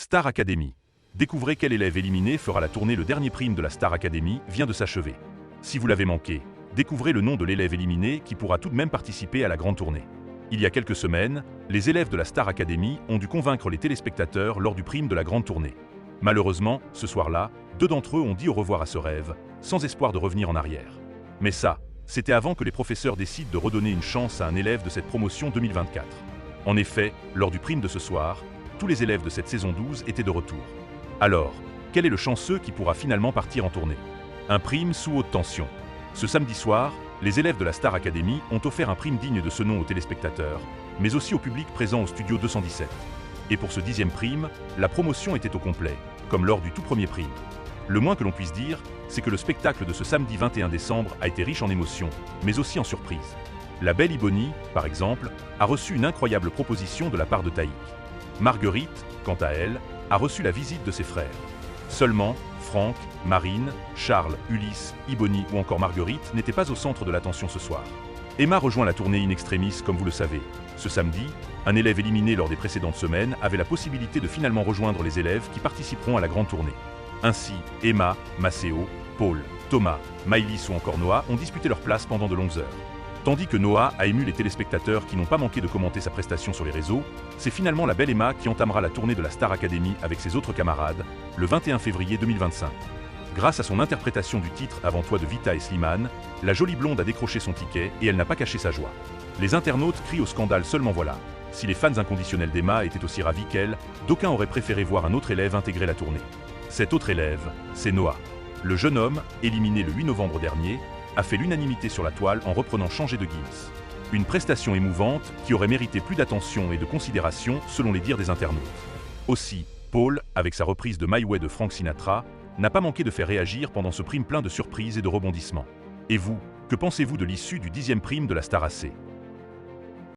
Star Academy. Découvrez quel élève éliminé fera la tournée. Le dernier prime de la Star Academy vient de s'achever. Si vous l'avez manqué, découvrez le nom de l'élève éliminé qui pourra tout de même participer à la grande tournée. Il y a quelques semaines, les élèves de la Star Academy ont dû convaincre les téléspectateurs lors du prime de la grande tournée. Malheureusement, ce soir-là, 2 d'entre eux ont dit au revoir à ce rêve, sans espoir de revenir en arrière. Mais ça, c'était avant que les professeurs décident de redonner une chance à un élève de cette promotion 2024. En effet, lors du prime de ce soir, tous les élèves de cette saison 12 étaient de retour. Alors, quel est le chanceux qui pourra finalement partir en tournée? Un prime sous haute tension. Ce samedi soir, les élèves de la Star Academy ont offert un prime digne de ce nom aux téléspectateurs, mais aussi au public présent au studio 217. Et pour ce 10e prime, la promotion était au complet, comme lors du tout premier prime. Le moins que l'on puisse dire, c'est que le spectacle de ce samedi 21 décembre a été riche en émotions, mais aussi en surprises. La belle Iboni, par exemple, a reçu une incroyable proposition de la part de Taïk. Marguerite, quant à elle, a reçu la visite de ses frères. Seulement, Franck, Marine, Charles, Ulysse, Iboni ou encore Marguerite n'étaient pas au centre de l'attention ce soir. Emma rejoint la tournée in extremis comme vous le savez. Ce samedi, un élève éliminé lors des précédentes semaines avait la possibilité de finalement rejoindre les élèves qui participeront à la grande tournée. Ainsi, Emma, Maceo, Paul, Thomas, Maïlis ou encore Noah ont disputé leur place pendant de longues heures. Tandis que Noah a ému les téléspectateurs qui n'ont pas manqué de commenter sa prestation sur les réseaux, c'est finalement la belle Emma qui entamera la tournée de la Star Academy avec ses autres camarades, le 21 février 2025. Grâce à son interprétation du titre Avant toi de Vita et Slimane, la jolie blonde a décroché son ticket et elle n'a pas caché sa joie. Les internautes crient au scandale seulement voilà. Si les fans inconditionnels d'Emma étaient aussi ravis qu'elle, d'aucuns auraient préféré voir un autre élève intégrer la tournée. Cet autre élève, c'est Noah. Le jeune homme, éliminé le 8 novembre dernier, a fait l'unanimité sur la toile en reprenant Changer de Gims. Une prestation émouvante qui aurait mérité plus d'attention et de considération selon les dires des internautes. Aussi, Paul, avec sa reprise de My Way de Frank Sinatra, n'a pas manqué de faire réagir pendant ce prime plein de surprises et de rebondissements. Et vous, que pensez-vous de l'issue du 10e prime de la Star AC?